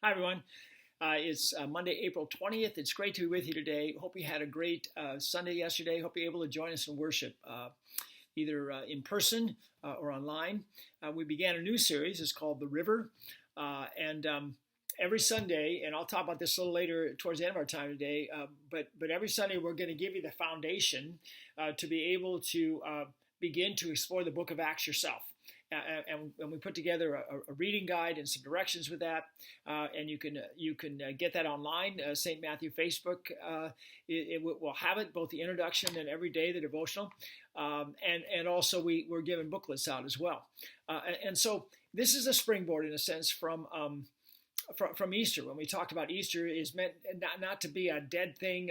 Hi, everyone. It's Monday, April 20th. It's great to be with you today. Hope you had a great Sunday yesterday. Hope you're able to join us in worship, either in person or online. We began a new series. It's called The River. And every Sunday, and I'll talk about this a little later towards the end of our time today, but every Sunday we're going to give you the foundation to be able to begin to explore the book of Acts yourself. And we put together a reading guide and some directions with that, and you can get that online. St. Matthew Facebook it will have it, both the introduction and every day the devotional, and also we're giving booklets out as well. And so this is a springboard in a sense from Easter. When we talked about Easter, is meant not to be a dead thing,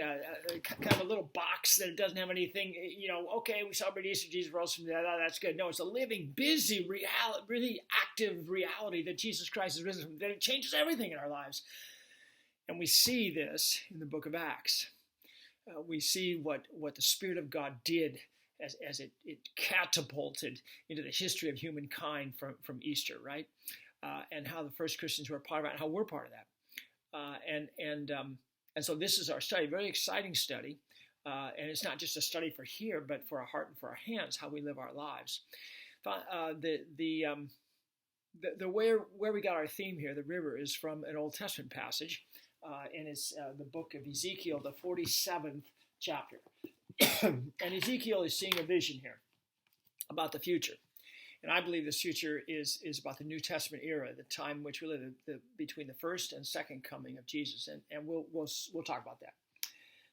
kind of a little box that doesn't have anything. Okay, we celebrate Easter, Jesus rose from the dead. That's good. No, it's a living, busy reality, really active reality that Jesus Christ is risen from the dead. It changes everything in our lives, and we see this in the Book of Acts. We see what the Spirit of God did as it catapulted into the history of humankind from Easter, right? And how the first Christians were a part of it, and how we're part of that. And so this is our study, very exciting study. And it's not just a study for here, but for our heart and for our hands, how we live our lives. Where we got our theme here, the river, is from an Old Testament passage, and it's the book of Ezekiel, the 47th chapter. And Ezekiel is seeing a vision here about the future. And I believe this future is about the New Testament era, the time in which we live, between the first and second coming of Jesus. And we'll talk about that.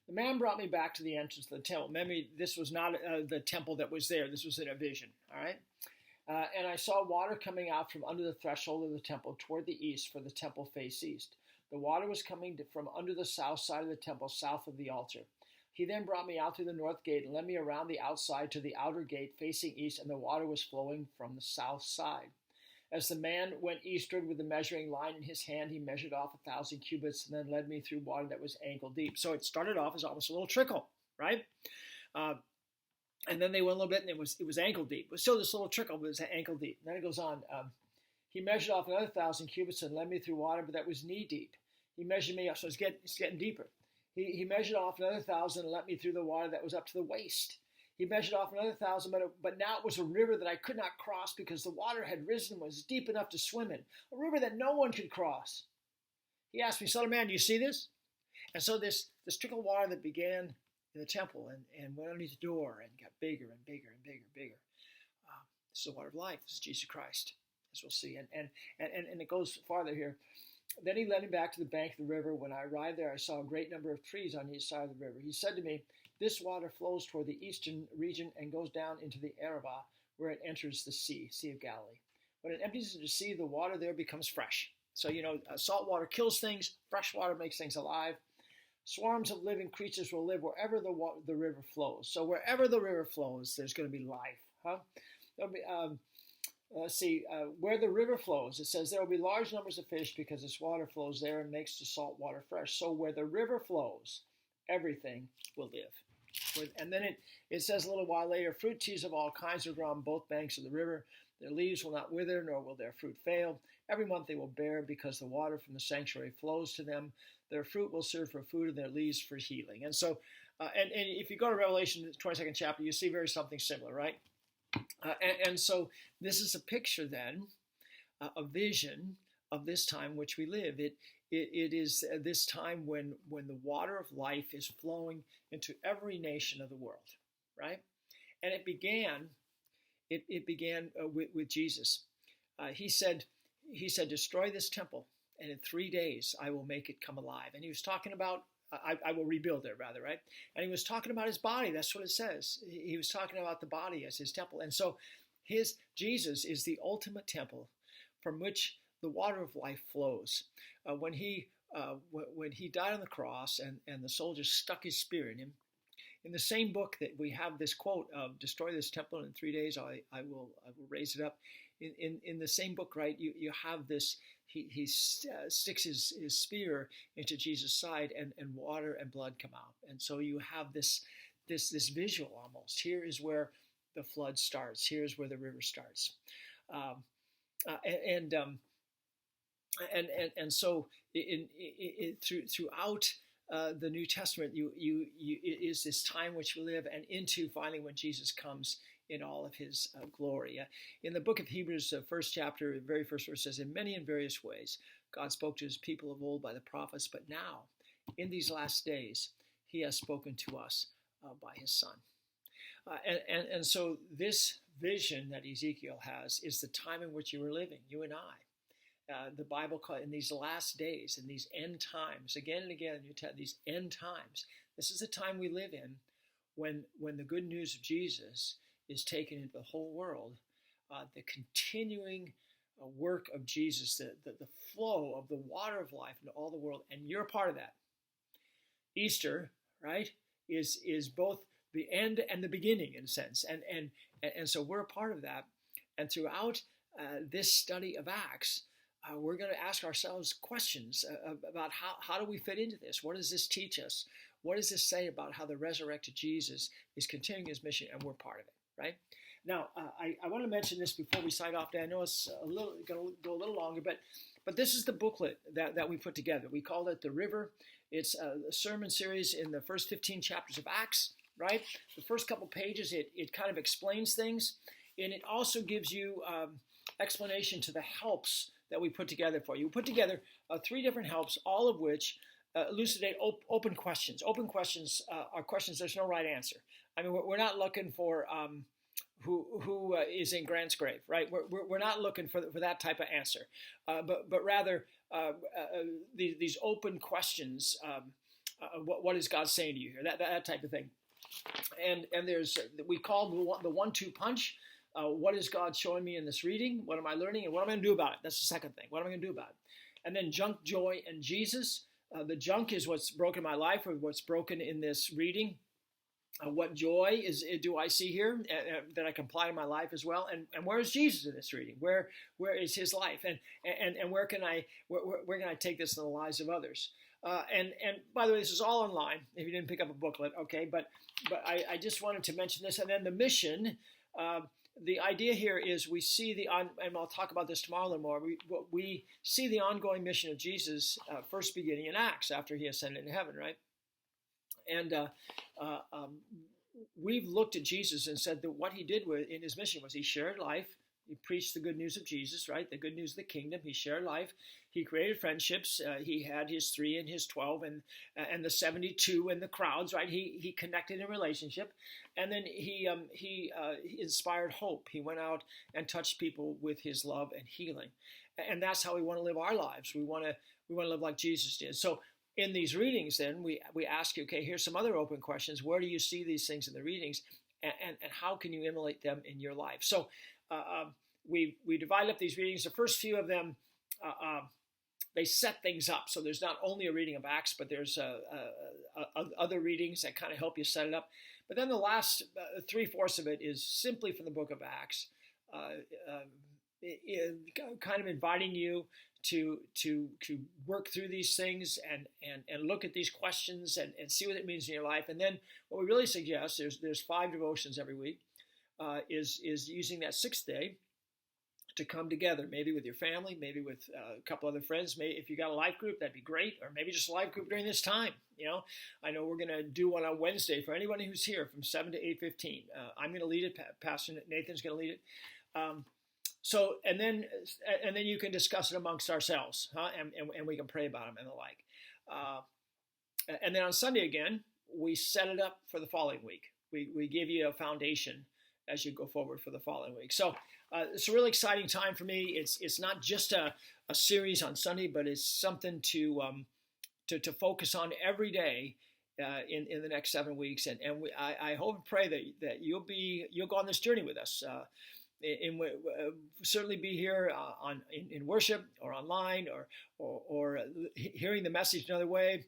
The man brought me back to the entrance of the temple. Remember, this was not the temple that was there. This was in a vision, all right? And I saw water coming out from under the threshold of the temple toward the east, for the temple faced east. The water was coming from under the south side of the temple, south of the altar. He then brought me out through the north gate and led me around the outside to the outer gate facing east, and the water was flowing from the south side. As the man went eastward with the measuring line in his hand, he measured off 1,000 cubits and then led me through water that was ankle deep. So it started off as almost a little trickle, right? And then they went a little bit, and it was ankle deep. It was still this little trickle, but it was ankle deep. And then it goes on. He measured off another 1,000 cubits and led me through water, but that was knee deep. He measured me up, so it's getting deeper. He measured off another 1,000 and let me through the water that was up to the waist. He measured off another 1,000, but now it was a river that I could not cross because the water had risen and was deep enough to swim in. A river that no one could cross. He asked me, "Son of man, do you see this?" And so this trickle of water that began in the temple and went underneath the door and got bigger and bigger and bigger and bigger. This is the water of life. This is Jesus Christ, as we'll see. And it goes farther here. Then he led me back to the bank of the river. When I arrived there, I saw a great number of trees on each side of the river. He said to me, "This water flows toward the eastern region and goes down into the Arabah, where it enters the Sea of Galilee. When it empties into the sea, the water there becomes fresh." So, salt water kills things. Fresh water makes things alive. Swarms of living creatures will live wherever the river flows. So wherever the river flows, there's going to be life. There'll be... where the river flows, it says there will be large numbers of fish because its water flows there and makes the salt water fresh. So where the river flows, everything will live. And then it says a little while later, fruit trees of all kinds will grow on both banks of the river. Their leaves will not wither, nor will their fruit fail. Every month they will bear because the water from the sanctuary flows to them. Their fruit will serve for food and their leaves for healing. And so, and if you go to Revelation, the 22nd chapter, you see something similar, right? And so this is a picture then, a vision of this time which we live. It is this time when the water of life is flowing into every nation of the world, right? And it began with Jesus. He said, "Destroy this temple, and in 3 days I will make it come alive." And he was talking about, I will rebuild it, rather, right? And he was talking about his body. That's what it says. He was talking about the body as his temple. And so Jesus is the ultimate temple from which the water of life flows. When he died on the cross and the soldiers stuck his spear in him, in the same book that we have this quote of "Destroy this temple, and in 3 days I will raise it up." In the same book, right, you have this, he sticks his spear into Jesus' side, and water and blood come out. And so you have this visual almost. Here is where the flood starts. Here's where the river starts. And so throughout the New Testament, is this time which we live, and into finally when Jesus comes in all of his glory. In the book of Hebrews, first chapter, the very first verse says, "In many and various ways, God spoke to his people of old by the prophets, but now, in these last days, he has spoken to us by his Son." And so this vision that Ezekiel has is the time in which you are living, you and I. The Bible calls in these last days, in these end times, again and again, these end times. This is the time we live in when the good news of Jesus is taken into the whole world. The continuing work of Jesus, the flow of the water of life into all the world, and you're a part of that. Easter, right, is both the end and the beginning in a sense, and so we're a part of that. And throughout this study of Acts, we're going to ask ourselves questions about how do we fit into this? What does this teach us? What does this say about how the resurrected Jesus is continuing his mission, and we're part of it, right? Now, I want to mention this before we sign off. I know it's going to go a little longer, but this is the booklet that we put together. We call it The River. It's a sermon series in the first 15 chapters of Acts, right? The first couple pages, it kind of explains things, and it also gives you explanation to the helps that we put together for you. We put together 3 different helps, all of which elucidate open questions. Open questions are questions there's no right answer. I mean, we're not looking for who is in Grant's grave, right? We're not looking for that type of answer, but rather these open questions. What is God saying to you here? That type of thing. And there's, we call the 1-2 punch. What is God showing me in this reading? What am I learning? And what am I going to do about it? That's the second thing. What am I going to do about it? And then junk, joy, and Jesus. The junk is what's broken in my life, or what's broken in this reading. What joy do I see here that I can apply to my life as well? And where is Jesus in this reading? Where is his life? And where can I take this in the lives of others? And by the way, this is all online. If you didn't pick up a booklet, okay. But I just wanted to mention this. And then the mission. The idea here is we see and I'll talk about this tomorrow a little more. We see the ongoing mission of Jesus first beginning in Acts after he ascended into heaven, right? And we've looked at Jesus and said that what he did in his mission was he shared life. He preached the good news of Jesus, right? The good news of the kingdom. He shared life. He created friendships. He had his 3 and his 12 and the 72 and the crowds, right? He connected in relationship. And then he inspired hope. He went out and touched people with his love and healing. And that's how we want to live our lives. We want to live like Jesus did. So in these readings, then, we ask you, okay, here's some other open questions. Where do you see these things in the readings? And how can you emulate them in your life? So we divide up these readings. The first few of them, they set things up. So there's not only a reading of Acts, but there's other readings that kind of help you set it up. But then the last 3/4 of it is simply from the book of Acts, kind of inviting you to work through these things and look at these questions and see what it means in your life. And then what we really suggest, there's 5 devotions every week, is using that 6th day to come together, maybe with your family, maybe with a couple other friends. Maybe if you got a life group, that'd be great, or maybe just a life group during this time. I know we're going to do one on Wednesday for anybody who's here from 7 to 8:15. I'm going to lead it. Pastor Nathan's going to lead it. So and then you can discuss it amongst ourselves, huh? And we can pray about them and the like. And then on Sunday again, we set it up for the following week. We give you a foundation as you go forward for the following week. So it's a really exciting time for me. It's not just a series on Sunday, but it's something to focus on every day in the next 7 weeks. And I hope and pray that you'll go on this journey with us. Certainly be here in worship or online or hearing the message another way,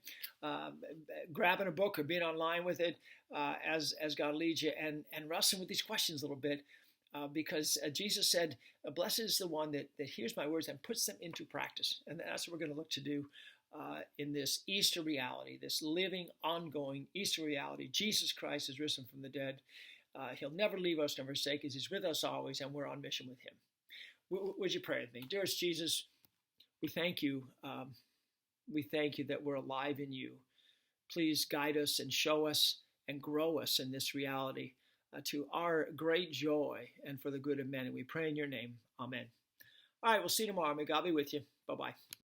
grabbing a book or being online with it as God leads you, and wrestling with these questions a little bit, because Jesus said, "Blessed is the one that hears my words and puts them into practice," and that's what we're going to look to do in this Easter reality, this living, ongoing Easter reality. Jesus Christ is risen from the dead. He'll never leave us nor forsake us. He's with us always, and we're on mission with him. Would you pray with me? Dearest Jesus, We thank you. We thank you that we're alive in you. Please guide us and show us and grow us in this reality to our great joy and for the good of men. And we pray in your name. Amen. All right, we'll see you tomorrow. May God be with you. Bye-bye.